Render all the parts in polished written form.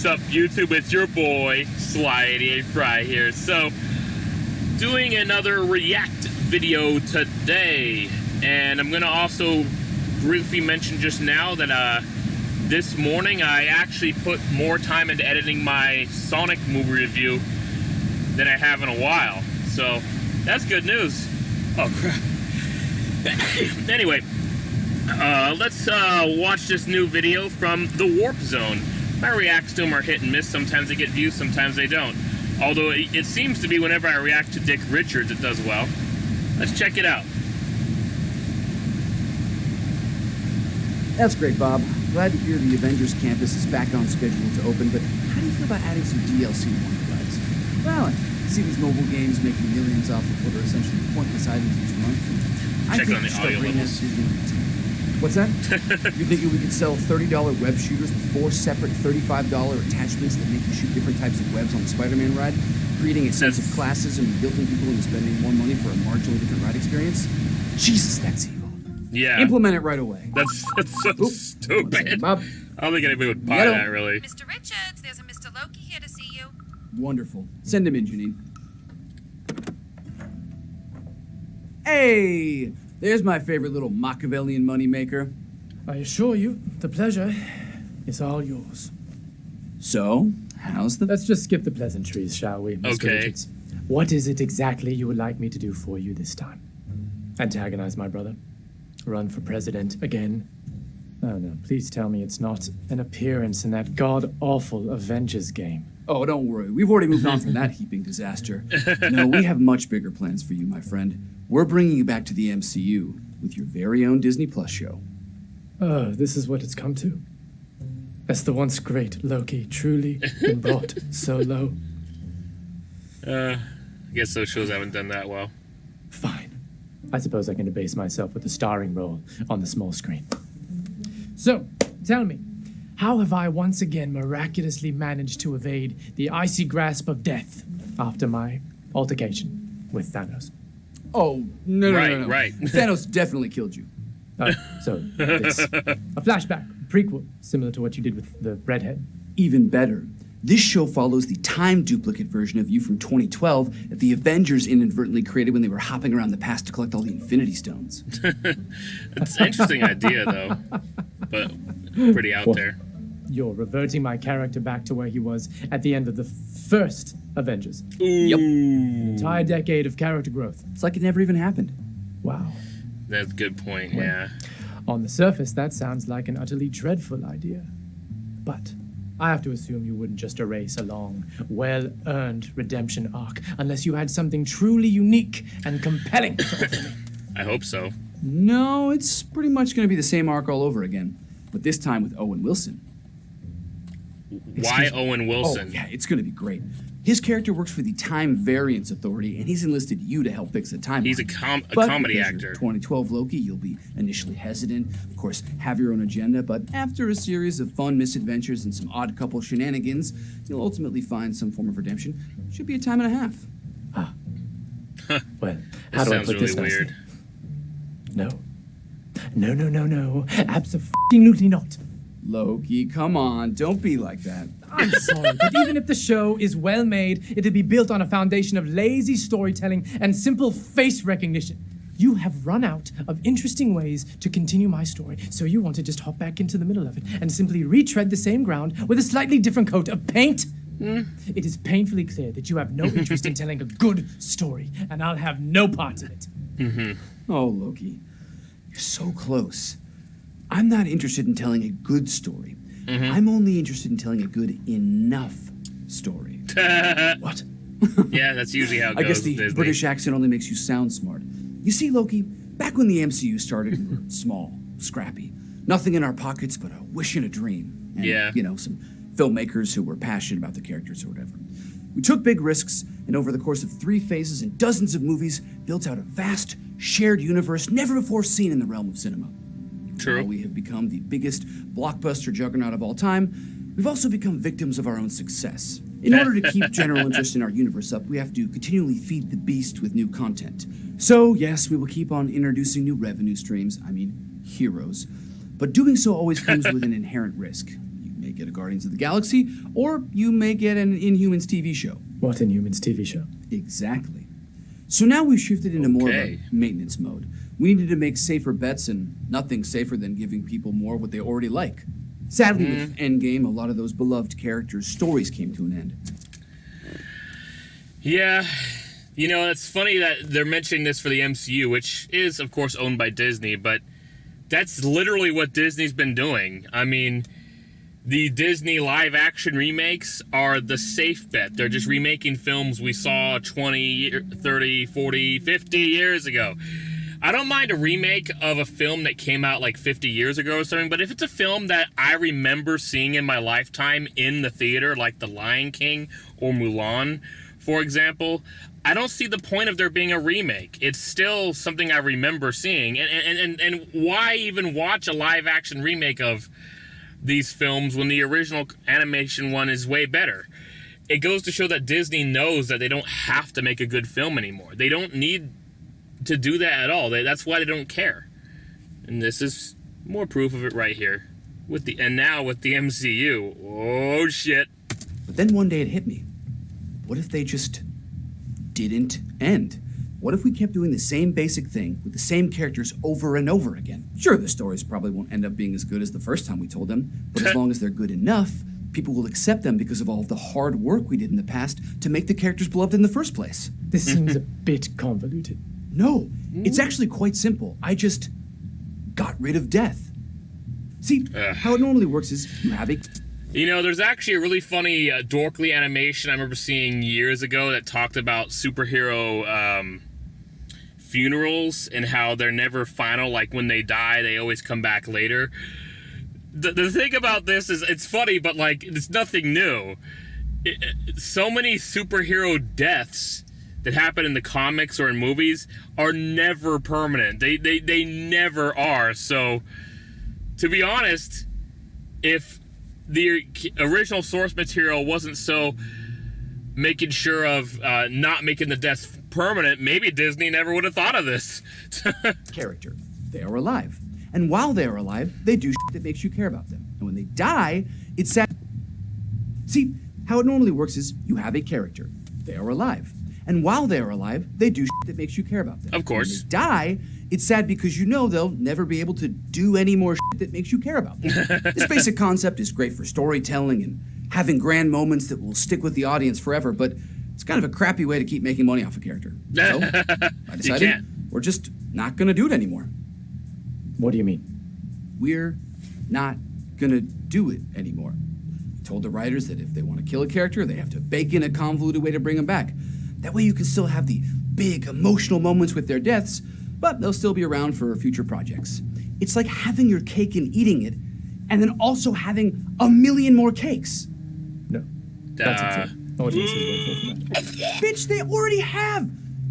What's up, YouTube? It's your boy, Sly88 Fry here. So, doing another React video today. And I'm going to also briefly mention just now that this morning I actually put more time into editing my Sonic movie review than I have in a while. So, that's good news. Oh, crap. Anyway, let's watch this new video from the Warp Zone. My reacts to them are hit and miss. Sometimes they get views, sometimes they don't. Although it seems to be whenever I react to Dick Richards, it does well. Let's check it out. That's great, Bob. Glad to hear the Avengers campus is back on schedule to open, but how do you feel about adding some DLC Wonderlights? Well, I see these mobile games making millions off of what are essentially pointless items each month. I think on the audio levels. What's that? You think we could sell $30 web shooters with 4 separate $35 attachments that make you shoot different types of webs on the Spider-Man ride, creating a sense of classes and guilting people into spending more money for a marginally different ride experience? Jesus, that's evil. Yeah. Implement it right away. That's so stupid. Bob. I don't think anybody would buy that, really. Mr. Richards, there's a Mr. Loki here to see you. Wonderful. Send him in, Janine. Hey! There's my favorite little Machiavellian moneymaker. I assure you, the pleasure is all yours. So, how's the... Let's just skip the pleasantries, shall we, Mr. Okay. Richards? What is it exactly you would like me to do for you this time? Antagonize my brother? Run for president again? Oh, no, please tell me it's not an appearance in that god-awful Avengers game. Oh, don't worry. We've already moved on from that heaping disaster. No, we have much bigger plans for you, my friend. We're bringing you back to the MCU with your very own Disney Plus show. Oh, this is what it's come to. Has the once great Loki truly been brought so low? I guess those shows haven't done that well. Fine. I suppose I can debase myself with a starring role on the small screen. So, tell me, how have I once again miraculously managed to evade the icy grasp of death after my altercation with Thanos? Oh, no. Right. Thanos definitely killed you. So it's a flashback, prequel, similar to what you did with the redhead. Even better. This show follows the time duplicate version of you from 2012 that the Avengers inadvertently created when they were hopping around the past to collect all the Infinity Stones. It's an interesting idea, though. But pretty out there. You're reverting my character back to where he was at the end of the first Avengers. Ooh. Yep. An entire decade of character growth. It's like it never even happened. Wow. That's a good point, yeah. On the surface, that sounds like an utterly dreadful idea. But I have to assume you wouldn't just erase a long, well-earned redemption arc unless you had something truly unique and compelling to offer me. I hope so. No, it's pretty much going to be the same arc all over again, but this time with Owen Wilson. Why Owen Wilson? Oh, yeah, it's going to be great. His character works for the Time Variance Authority, and he's enlisted you to help fix the timeline. He's a comedy actor. 2012 Loki, you'll be initially hesitant, of course, have your own agenda, but after a series of fun misadventures and some odd couple shenanigans, you'll ultimately find some form of redemption. Should be a time and a half. Well, how do I put this nicely? Weird. No. Absolutely not. Loki, come on, don't be like that. I'm sorry, but even if the show is well made, it'll be built on a foundation of lazy storytelling and simple face recognition. You have run out of interesting ways to continue my story, so you want to just hop back into the middle of it and simply retread the same ground with a slightly different coat of paint? It is painfully clear that you have no interest in telling a good story, and I'll have no part in it. Oh, Loki, you're so close. I'm not interested in telling a good story. I'm only interested in telling a good enough story. What? Yeah, that's usually how it goes. I guess the with Disney. British accent only makes you sound smart. You see, Loki, back when the MCU started, we were small, scrappy. Nothing in our pockets but a wish and a dream. And, Yeah. you know, some filmmakers who were passionate about the characters or whatever. We took big risks, and over the course of 3 phases and dozens of movies, built out a vast, shared universe never before seen in the realm of cinema. True. While we have become the biggest blockbuster juggernaut of all time, we've also become victims of our own success. In order to keep general interest in our universe up, we have to continually feed the beast with new content. So, yes, we will keep on introducing new revenue streams, heroes. But doing so always comes with an inherent risk. You may may get a Guardians of the Galaxy, or you may get an Inhumans TV show. What Inhumans TV show? Exactly. So now we've shifted into more of Okay. a maintenance mode. We needed to make safer bets, and nothing safer than giving people more what they already like. Sadly, with Endgame, a lot of those beloved characters' stories came to an end. Yeah. You know, it's funny that they're mentioning this for the MCU, which is, of course, owned by Disney, but that's literally what Disney's been doing. I mean, the Disney live-action remakes are the safe bet. They're just remaking films we saw 20, 30, 40, 50 years ago. I don't mind a remake of a film that came out like 50 years ago or something, but if it's a film that I remember seeing in my lifetime in the theater, like The Lion King or Mulan, for example, I don't see the point of there being a remake. It's still something I remember seeing. And why even watch a live-action remake of these films when the original animation one is way better? It goes to show that Disney knows that they don't have to make a good film anymore. They don't need to do that at all. That's why they don't care. And this is more proof of it right here. And now with the MCU. Oh, shit. But then one day it hit me. What if they just didn't end? What if we kept doing the same basic thing with the same characters over and over again? Sure, the stories probably won't end up being as good as the first time we told them, but as long as they're good enough, people will accept them because of all of the hard work we did in the past to make the characters beloved in the first place. This seems a bit convoluted. No, it's actually quite simple. I just got rid of death. See, how it normally works is you have a... You know, there's actually a really funny dorkly animation I remember seeing years ago that talked about superhero funerals and how they're never final. Like, when they die, they always come back later. The thing about this is, it's funny, but, like, it's nothing new. So many superhero deaths that happen in the comics or in movies are never permanent. They never are. So, to be honest, if the original source material wasn't so making sure of not making the deaths permanent, maybe Disney never would have thought of this. character. They are alive. And while they are alive, they do shit that makes you care about them. And when they die, it's sad. See, how it normally works is you have a character. They are alive. And while they are alive, they do shit that makes you care about them. Of course. When they die, it's sad because you know they'll never be able to do any more shit that makes you care about them. This basic concept is great for storytelling and having grand moments that will stick with the audience forever, but it's kind of a crappy way to keep making money off a character. So, I decided we're just not going to do it anymore. What do you mean? We're not going to do it anymore. I told the writers that if they want to kill a character, they have to bake in a convoluted way to bring them back. That way you can still have the big emotional moments with their deaths, but they'll still be around for future projects. It's like having your cake and eating it, and then also having a million more cakes. No. That's insane. Audiences won't fall for that. Bitch, they already have!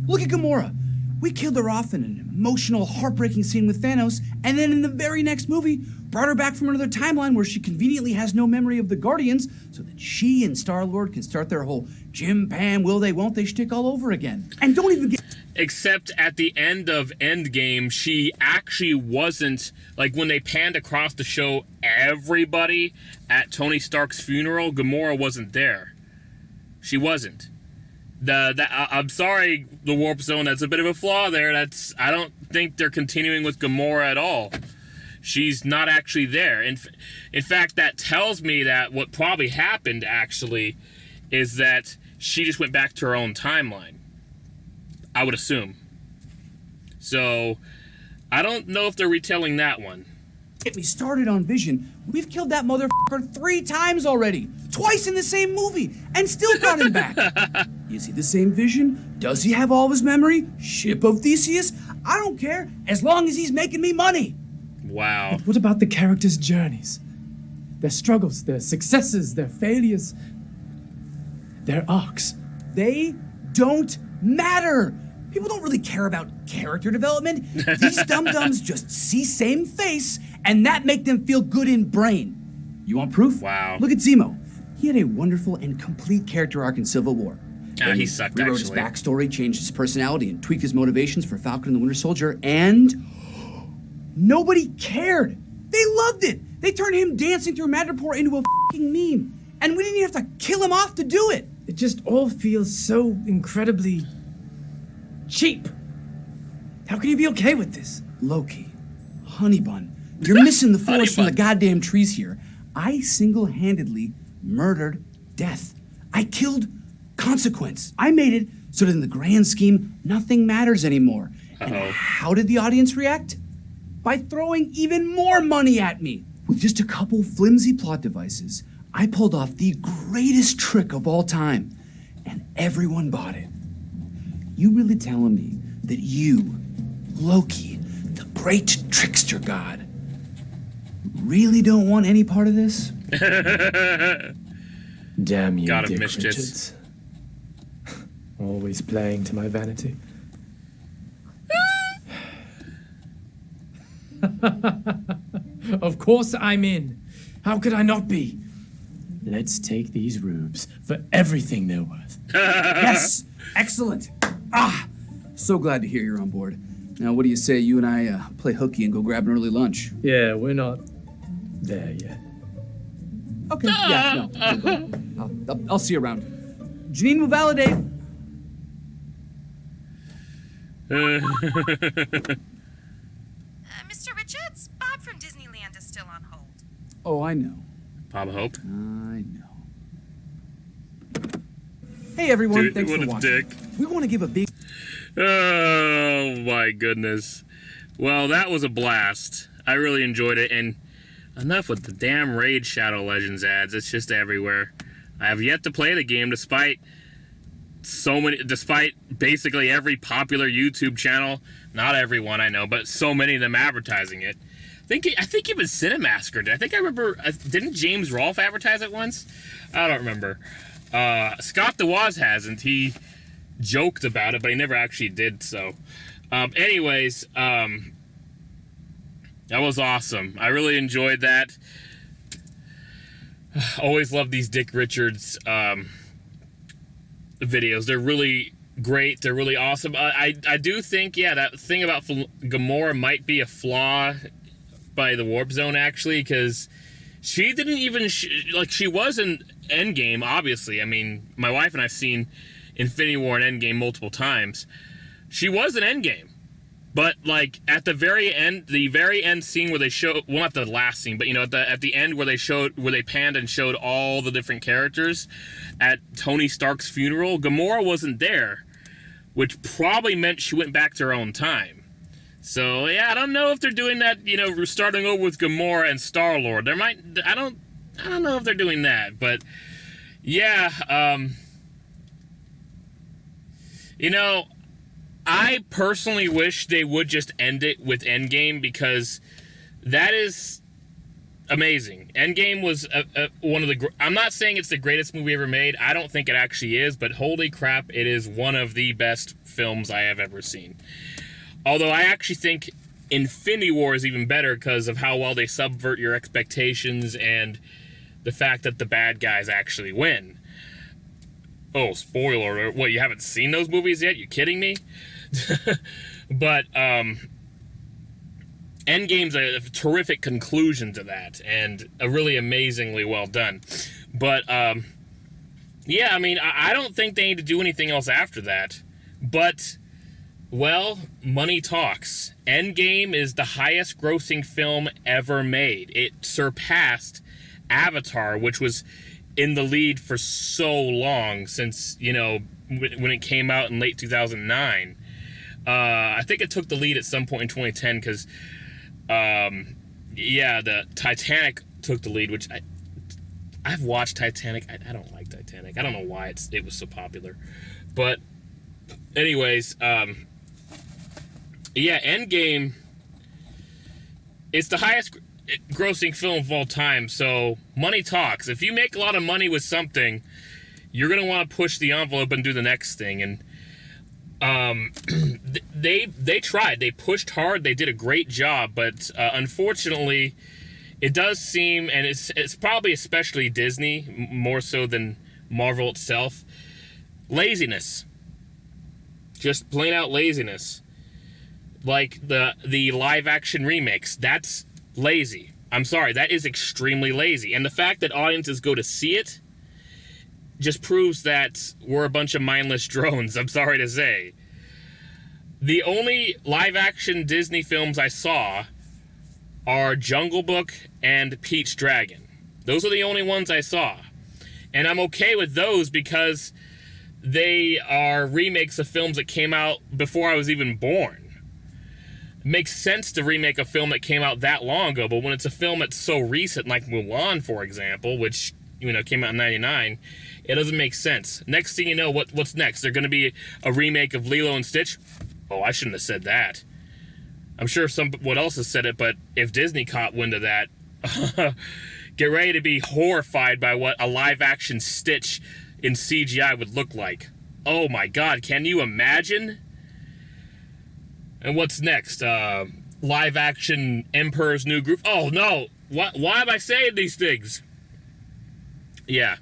Look at Gamora. We killed her off in an emotional, heartbreaking scene with Thanos, and then in the very next movie, brought her back from another timeline where she conveniently has no memory of the Guardians, so that she and Star-Lord can start their whole Jim, Pam, will they, won't they shtick all over again. And don't even get... Except at the end of Endgame, she actually wasn't, like, when they panned across to show everybody at Tony Stark's funeral, Gamora wasn't there. She wasn't. I'm sorry, the Warp Zone, that's a bit of a flaw there. I don't think they're continuing with Gamora at all. She's not actually there. In fact, that tells me that what probably happened, actually, is that she just went back to her own timeline. I would assume. So, I don't know if they're retelling that one. Get me started on Vision. We've killed that motherfucker 3 times already. Twice in the same movie. And still got him back. Is he the same Vision? Does he have all of his memory? Ship of Theseus? I don't care, as long as he's making me money. Wow. But what about the characters' journeys? Their struggles, their successes, their failures, their arcs. They don't matter. People don't really care about character development. These dum-dums just see same face, and that make them feel good in brain. You want proof? Wow. Look at Zemo. He had a wonderful and complete character arc in Civil War. Ah, he sucked, rewrote actually. his backstory, changed his personality, and tweaked his motivations for Falcon and the Winter Soldier, and nobody cared. They loved it. They turned him dancing through Madripoor into a fucking meme. And we didn't even have to kill him off to do it. It just all feels so incredibly cheap. How can you be okay with this? Loki, Honeybun, you're missing the forest from the goddamn trees here. I single-handedly murdered death. I killed consequence. I made it so that in the grand scheme, nothing matters anymore. And how did the audience react? By throwing even more money at me. With just a couple flimsy plot devices, I pulled off the greatest trick of all time, and everyone bought it. You really telling me that you, Loki, the great trickster god, really don't want any part of this? Damn you, Got him, Dick mischief. Richards. Always playing to my vanity. Of course I'm in. How could I not be? Let's take these rubes for everything they're worth. Yes! Excellent! Ah! So glad to hear you're on board. Now, what do you say you and I play hooky and go grab an early lunch? Yeah, we're not there yet. Okay, yeah, no. I'll see you around. Janine will validate. Mr. Richards, Bob from Disneyland is still on hold. Oh, I know. Bob Hope. I know. Hey, everyone. Dude, Thanks what for a watching. dick. We want to give a big... Oh my goodness. Well, that was a blast. I really enjoyed it, and enough with the damn Raid Shadow Legends ads. It's just everywhere. I have yet to play the game despite basically every popular YouTube channel, not everyone I know, but so many of them advertising it. I think even Cinemasker did. I remember, didn't James Rolfe advertise it once? I don't remember. Scott DeWaz hasn't. He joked about it, but he never actually did so. Anyways, that was awesome. I really enjoyed that. Always love these Dick Richards videos. They're really great. They're really awesome. I do think, yeah, that thing about Gamora might be a flaw by the Warp Zone, actually, because she didn't even... she was in Endgame, obviously. I mean, my wife and I have seen Infinity War and Endgame multiple times. She was in Endgame. But, like, at the very end scene where they show... Well, not the last scene, but, you know, at the end where they panned and showed all the different characters at Tony Stark's funeral, Gamora wasn't there, which probably meant she went back to her own time. So, yeah, I don't know if they're doing that, you know, starting over with Gamora and Star-Lord. I don't know if they're doing that, but, yeah, you know, I personally wish they would just end it with Endgame, because that is amazing. Endgame was one of the... I'm not saying it's the greatest movie ever made. I don't think it actually is, but holy crap, it is one of the best films I have ever seen. Although I actually think Infinity War is even better because of how well they subvert your expectations and the fact that the bad guys actually win. Oh, spoiler alert. What, you haven't seen those movies yet? You kidding me? But Endgame's a terrific conclusion to that, and a really amazingly well done. But yeah, I mean, I don't think they need to do anything else after that. But, well, money talks. Endgame is the highest grossing film ever made. It surpassed Avatar, which was in the lead for so long, since, you know, when it came out in late 2009. I think it took the lead at some point in 2010, because, yeah, the Titanic took the lead, which I've watched Titanic. I don't like Titanic. I don't know why it was so popular. But, anyways, yeah, Endgame, it's the highest grossing film of all time, so money talks. If you make a lot of money with something, you're going to want to push the envelope and do the next thing. And they tried. They pushed hard. They did a great job, but unfortunately, it does seem, and it's probably especially Disney, more so than Marvel itself, laziness. Just plain out laziness. Like the live action remakes, that's lazy. I'm sorry, that is extremely lazy. And the fact that audiences go to see it just proves that we're a bunch of mindless drones, I'm sorry to say. The only live-action Disney films I saw are Jungle Book and Pete's Dragon. Those are the only ones I saw. And I'm okay with those because they are remakes of films that came out before I was even born. It makes sense to remake a film that came out that long ago, but when it's a film that's so recent, like Mulan, for example, which, you know, came out in 99, it doesn't make sense. Next thing you know, what's next? They're going to be a remake of Lilo and Stitch? Oh, I shouldn't have said that. I'm sure someone else has said it, but if Disney caught wind of that, get ready to be horrified by what a live-action Stitch in CGI would look like. Oh my God, can you imagine? And what's next? Live-action Emperor's New Groove? Oh no! Why am I saying these things? Yeah.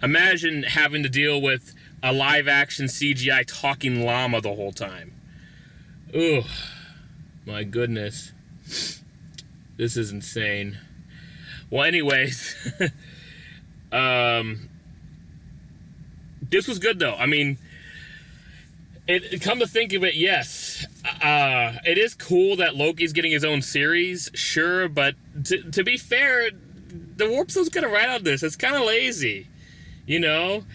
Imagine having to deal with a live-action CGI talking llama the whole time. Ugh. My goodness. This is insane. Well, anyways. This was good, though. I mean, come to think of it, yes. It is cool that Loki's getting his own series, sure, but to be fair, the Warp Zone's kind of right on this. It's kind of lazy, you know?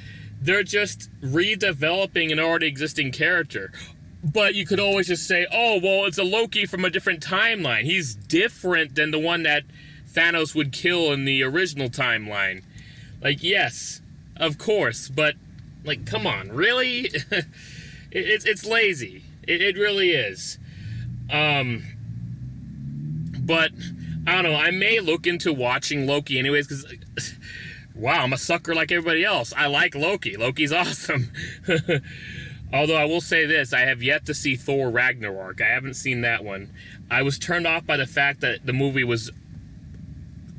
They're just redeveloping an already existing character. But you could always just say, oh, well, it's a Loki from a different timeline. He's different than the one that Thanos would kill in the original timeline. Like, yes, of course, but, like, come on, really? It's lazy. It really is. But, I don't know, I may look into watching Loki anyways, because, wow, I'm a sucker like everybody else. I like Loki. Loki's awesome. Although I will say this, I have yet to see Thor Ragnarok. I haven't seen that one. I was turned off by the fact that the movie was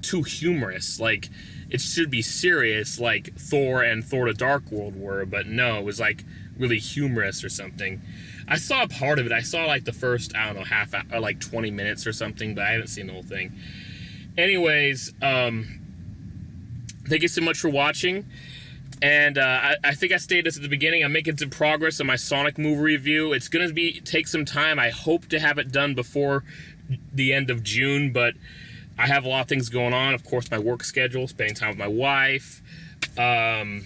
too humorous. Like, it should be serious like Thor and Thor the Dark World were, but no, it was like really humorous or something. I saw a part of it. I saw like the first, I don't know, half hour, like 20 minutes or something, but I haven't seen the whole thing. Anyways, thank you so much for watching. And I think I stated this at the beginning. I'm making some progress on my Sonic movie review. It's going to take some time. I hope to have it done before the end of June, but I have a lot of things going on. Of course, my work schedule, spending time with my wife, and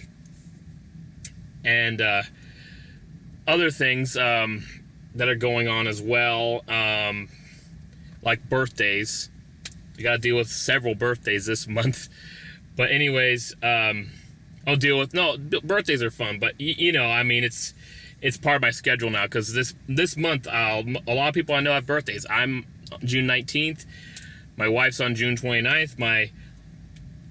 other things that are going on as well, like birthdays. We got to deal with several birthdays this month. But anyways, I'll deal with, no, birthdays are fun, but you know, I mean, it's part of my schedule now, because this month, a lot of people I know have birthdays. I'm June 19th, my wife's on June 29th, my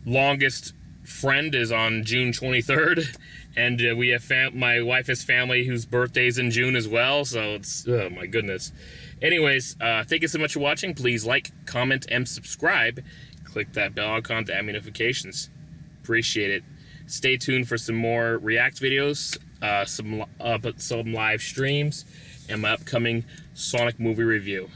longest friend is on June 23rd, and we have my wife has family whose birthday's in June as well, so it's, oh my goodness. Anyways, thank you so much for watching. Please like, comment, and subscribe. Click that bell icon to add notifications. Appreciate it. Stay tuned for some more React videos, some live streams, and my upcoming Sonic movie review.